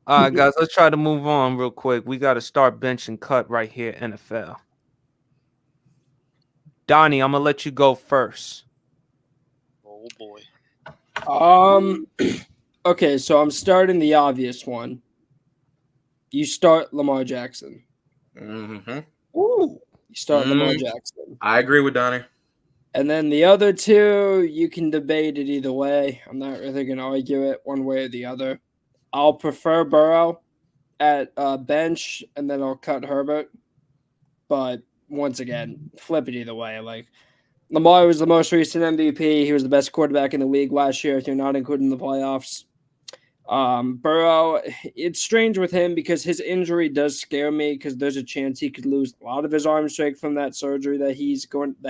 All right, guys, let's try to move on real quick. We got to start bench and cut right here, NFL. Donnie, I'm gonna let you go first. Oh boy. Um. Okay, so I'm starting the obvious one. You start Lamar Jackson. Mm-hmm. Ooh, You start Lamar Jackson. I agree with Donnie. And then the other two, you can debate it either way. I'm not really going to argue it one way or the other. I'll prefer Burrow at bench, and then I'll cut Herbert. But once again, flip it either way. Like Lamar was the most recent MVP. He was the best quarterback in the league last year. If you're not including the playoffs, Burrow, it's strange with him because his injury does scare me because there's a chance he could lose a lot of his arm strength from that surgery that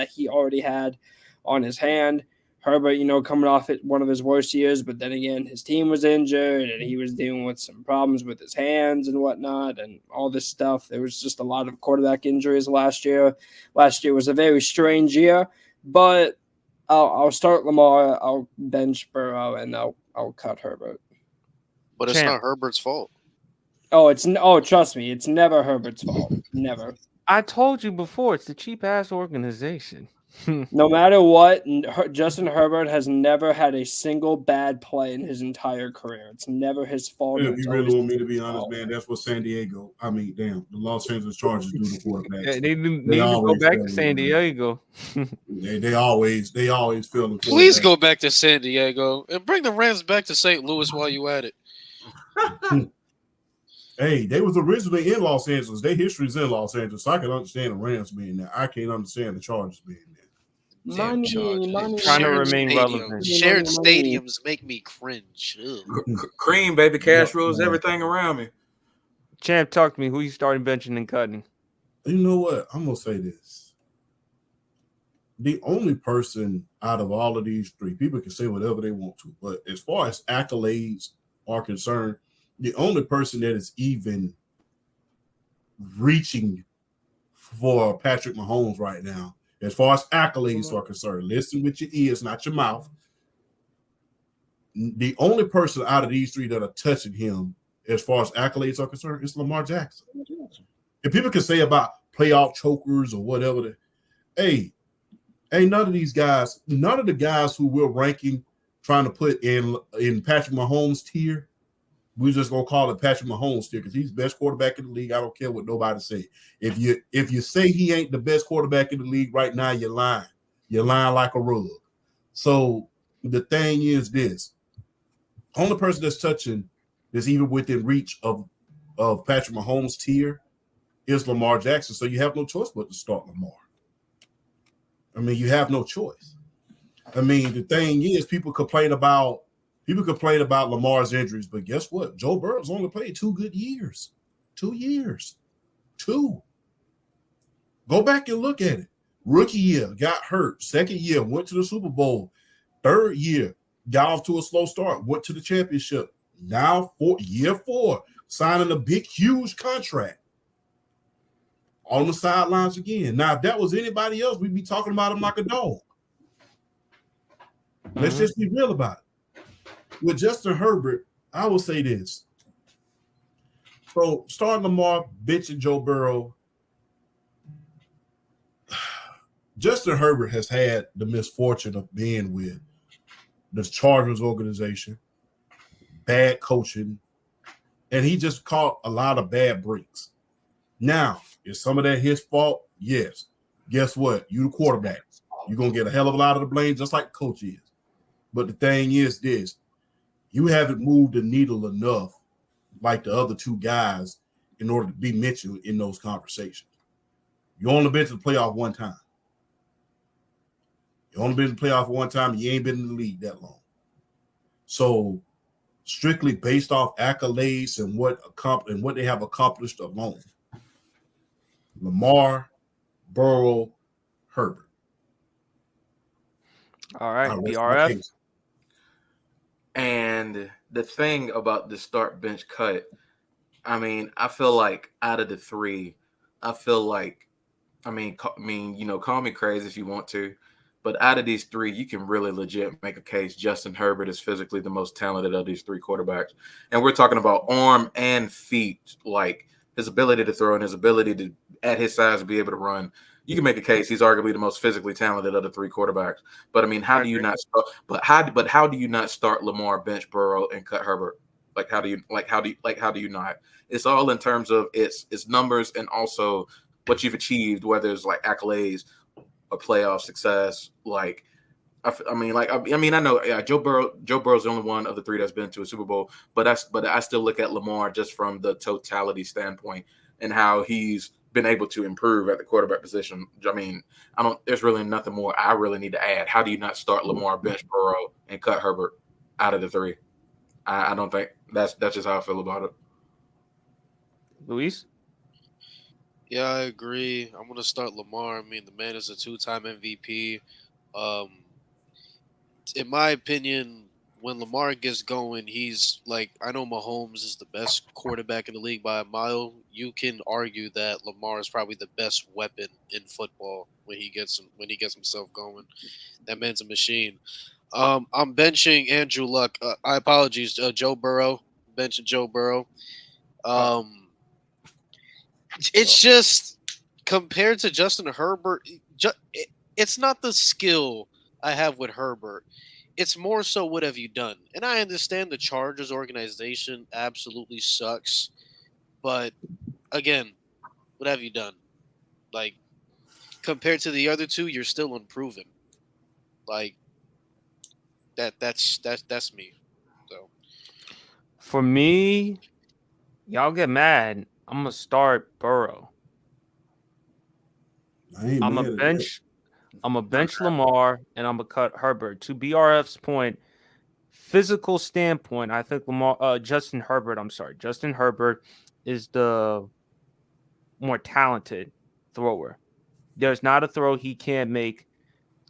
he already had on his hand. Herbert, coming off it one of his worst years, but then again, his team was injured and he was dealing with some problems with his hands and whatnot and all this stuff. There was just a lot of quarterback injuries last year. Last year was a very strange year, but I'll start Lamar, I'll bench Burrow, and I'll cut Herbert. But it's champ. not Herbert's fault. Trust me, it's never Herbert's fault. Never. I told you before, it's the cheap ass organization. No matter what, Justin Herbert has never had a single bad play in his entire career. It's never his fault. If And it's you really always want the me to team's be honest, fault. man, that's what San Diego. I mean, damn, the Los Angeles Chargers do to Yeah, quarterbacks. they They need to go always back fail to them, San man. Diego. They always fail the Please quarterback. go back to San Diego and bring the Rams back to St. Louis while you at it. Hey, they was originally in Los Angeles. Their history's in Los Angeles. So I can understand the Rams being there. I can't understand the Chargers being there. Damn Money, Chargers. money, Trying to Shared money, remain relevant. stadiums. money, Shared money, money. stadiums make me cringe. Ugh. Cream, baby, Yep. cash rules everything around me. Champ, talk to me. Who you starting benching and cutting? You know what? I'm gonna say this. The only person out of all of these three, people can say whatever they want to, but as far as accolades are concerned, the only person that is even reaching for Patrick Mahomes right now, as far as accolades are concerned, listen with your ears, not your mouth. The only person out of these three that are touching him, as far as accolades are concerned, is Lamar Jackson. If people can say about playoff chokers or whatever, hey, ain't none of these guys, none of the guys who we're ranking, trying to put in Patrick Mahomes tier, we're just gonna call it Patrick Mahomes tier because he's the best quarterback in the league. I don't care what nobody say. If you say he ain't the best quarterback in the league right now, you're lying. You're lying like a rug. So the thing is this: only person that's touching that's even within reach of Patrick Mahomes tier is Lamar Jackson. So you have no choice but to start Lamar. I mean, you have no choice. I mean, the thing is, people complain about Lamar's injuries, but guess what? Joe Burrow's only played 2 good years. 2 years. 2. Go back and look at it. Rookie year, got hurt. Second year, went to the Super Bowl. Third year, got off to a slow start, went to the championship. Now, year 4, signing a big, huge contract. On the sidelines again. Now, if that was anybody else, we'd be talking about him like a dog. Let's just be real about it. With Justin Herbert, I will say this. So, starting Lamar, benching Joe Burrow, Justin Herbert has had the misfortune of being with the Chargers organization, bad coaching, and he just caught a lot of bad breaks. Now, is some of that his fault? Yes. Guess what? You the quarterback. You're going to get a hell of a lot of the blame just like the coach is. But the thing is this, you haven't moved the needle enough like the other two guys in order to be mentioned in those conversations. You only been to the playoff one time. You only been to the playoff one time. You ain't been in the league that long. So strictly based off accolades and what they have accomplished alone, Lamar, Burrow, Herbert. All right, I rest my BRF. case. And the thing about the start bench cut, I mean, I feel like out of the three, I feel like, call me crazy if you want to, But out of these three, you can really legit make a case Justin Herbert is physically the most talented of these three quarterbacks. And we're talking about arm and feet, like his ability to throw and his ability to, at his size, be able to run. You can make a case he's arguably the most physically talented of the three quarterbacks. But I mean, how do you not start? But how do you not start Lamar, bench Burrow, and cut Herbert? How do you not? It's all in terms of its numbers and also what you've achieved, whether it's like accolades or playoff success. I know Joe Burrow's the only one of the three that's been to a Super Bowl, but I still look at Lamar just from the totality standpoint and how he's been able to improve at the quarterback position. I mean, there's really nothing more I really need to add. How do you not start Lamar, bench Burrow, and cut Herbert out of the three? I don't think that's just how I feel about it. Luis? Yeah, I agree. I'm gonna start Lamar. I mean, the man is a 2-time MVP. In my opinion, when Lamar gets going, he's like, I know Mahomes is the best quarterback in the league by a mile. You can argue that Lamar is probably the best weapon in football when he gets himself going. That man's a machine. I'm benching Andrew Luck. I apologize, Joe Burrow. Benching Joe Burrow. It's just compared to Justin Herbert, it's not the skill I have with Herbert. It's more so what have you done? And I understand the Chargers organization absolutely sucks, but again, what have you done? Like compared to the other two, you're still unproven. Like that's me. So For me, y'all get mad. I'm gonna start Burrow. I ain't I'm mad a at bench. I'm a bench Lamar, and I'm gonna cut Herbert. To BRF's point, physical standpoint, I think Justin Herbert is the more talented thrower. There's not a throw he can't make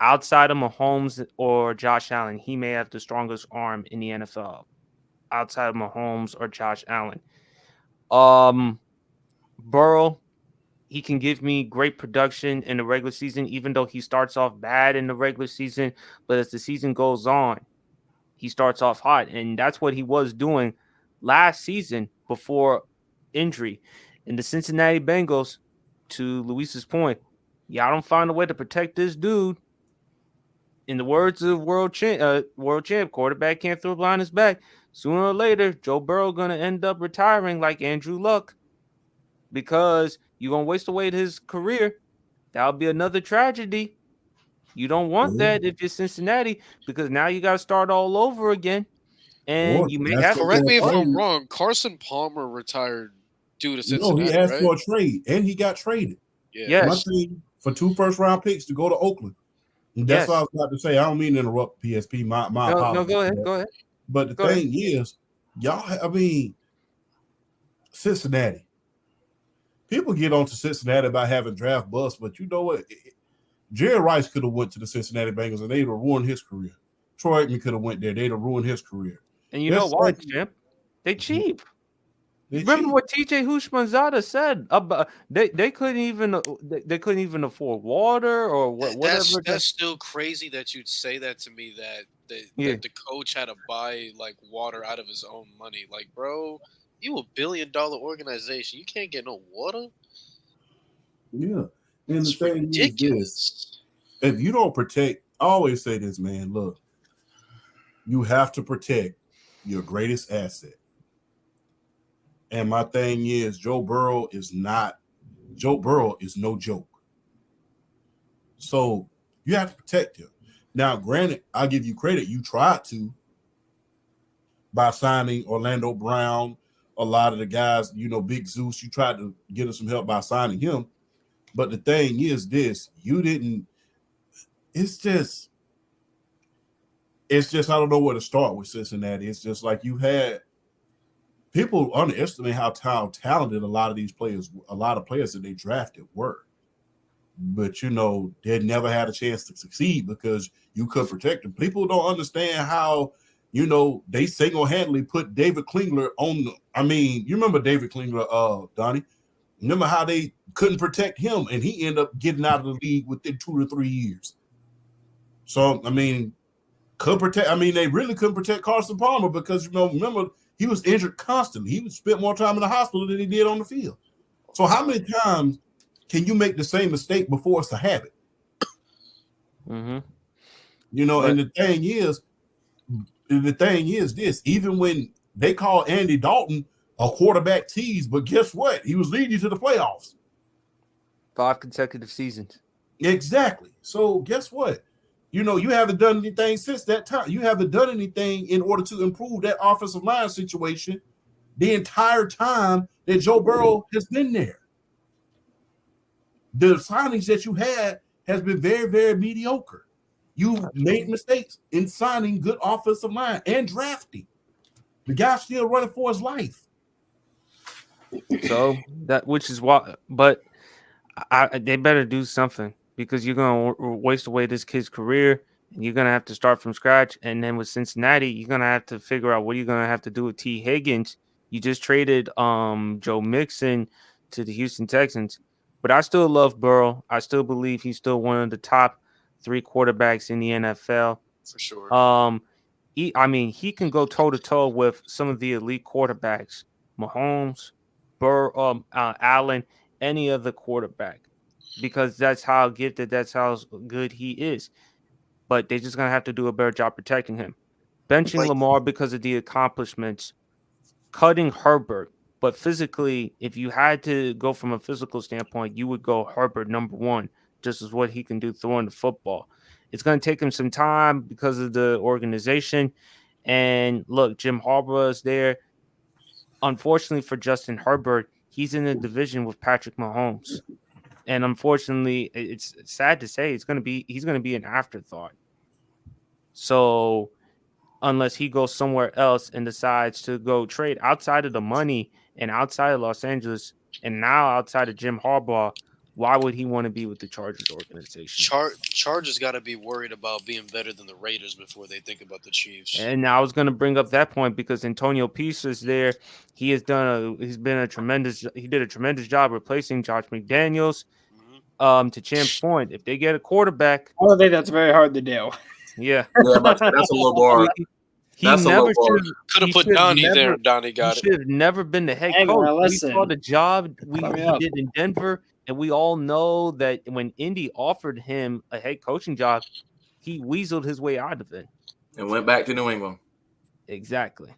outside of Mahomes or Josh Allen. He may have the strongest arm in the NFL outside of Mahomes or Josh Allen. Burrow, he can give me great production in the regular season, even though he starts off bad in the regular season. But as the season goes on, he starts off hot. And that's what he was doing last season before injury. And the Cincinnati Bengals, to Luis's point, y'all don't find a way to protect this dude. In the words of world champ, quarterback can't throw behind his back. Sooner or later, Joe Burrow gonna end up retiring like Andrew Luck because you're gonna waste away his career. That'll be another tragedy. You don't want that if you're Cincinnati because now you got to start all over again, and you may have to correct me if I'm trade. wrong. Carson Palmer retired due to No, Cincinnati, he asked right? for a trade, and he got traded. Yeah. Yes. My thing for 2 first-round picks to go to Oakland. And that's all I was about to say. I don't mean to interrupt PSP. My apologies. No, go ahead. Go ahead. But the thing is, Cincinnati. People get onto Cincinnati about having draft busts, but you know what? Jerry Rice could have went to the Cincinnati Bengals and they'd have ruined his career. Troy Aikman could have went there. They'd have ruined his career. And you know what, champ? They cheap. Remember what TJ Hushmanzada said about they couldn't even afford water or whatever. That's still crazy that you'd say that to me. That the coach had to buy like water out of his own money. Like, bro, you $1 billion organization. You can't get no water. Yeah, and it's the thing ridiculous. Is this, if you don't protect, I always say this, man. Look, you have to protect your greatest asset. And my thing is, Joe Burrow is no joke. So you have to protect him. Now, granted, I'll give you credit. You tried to by signing Orlando Brown, a lot of the guys, Big Zeus, you tried to get him some help by signing him. But the thing is this, you didn't. It's just I don't know where to start with Cincinnati. It's just like you had people underestimate how talented a lot of players that they drafted were. But, they never had a chance to succeed because you could protect them. People don't understand how, they single-handedly put David Klingler on you remember David Klingler, Donnie? Remember how they couldn't protect him and he ended up getting out of the league within 2 to 3 years. So I mean, could protect. I mean, they really couldn't protect Carson Palmer because remember he was injured constantly. He spent more time in the hospital than he did on the field. So how many times can you make the same mistake before it's a habit? Mm-hmm. And the thing is this: even when they call Andy Dalton a quarterback tease, but guess what? He was leading you to the playoffs. 5 consecutive seasons. Exactly. So guess what? You haven't done anything since that time. You haven't done anything in order to improve that offensive line situation the entire time that Joe Burrow has been there. The signings that you had has been very, very mediocre. You made mistakes in signing good offensive line and drafting. The guy's still running for his life. So which is why, but they better do something because you're gonna waste away this kid's career, and you're gonna have to start from scratch. And then with Cincinnati, you're gonna have to figure out what you're gonna have to do with T. Higgins. You just traded Joe Mixon to the Houston Texans, but I still love Burrow. I still believe he's still one of the top 3 quarterbacks in the NFL. For sure. He can go toe to toe with some of the elite quarterbacks, Mahomes, Allen, any other quarterback, because that's how gifted, that's how good he is. But they're just gonna have to do a better job protecting him. Benching Like, Lamar because of the accomplishments, cutting Herbert. But physically, if you had to go from a physical standpoint, you would go Herbert number 1, just as what he can do throwing the football. It's going to take him some time because of the organization. And look, Jim Harbaugh is there. Unfortunately for Justin Herbert, he's in a division with Patrick Mahomes. And unfortunately, it's sad to say he's going to be an afterthought. So unless he goes somewhere else and decides to go trade outside of the money and outside of Los Angeles and now outside of Jim Harbaugh, why would he want to be with the Chargers organization? Chargers got to be worried about being better than the Raiders before they think about the Chiefs. And I was going to bring up that point because Antonio Pierce is there. He did a tremendous job replacing Josh McDaniels. To Champ's point, if they get a quarterback, I don't think that's very hard to do. yeah, That's a low bar. He That's a never low bar. Could have put Donnie there, and Donnie He got it. should have never been the head Hang coach. on, We listen. saw the job he up. did in Denver, and we all know that when Indy offered him a head coaching job, he weaseled his way out of it. And went back to New England. Exactly.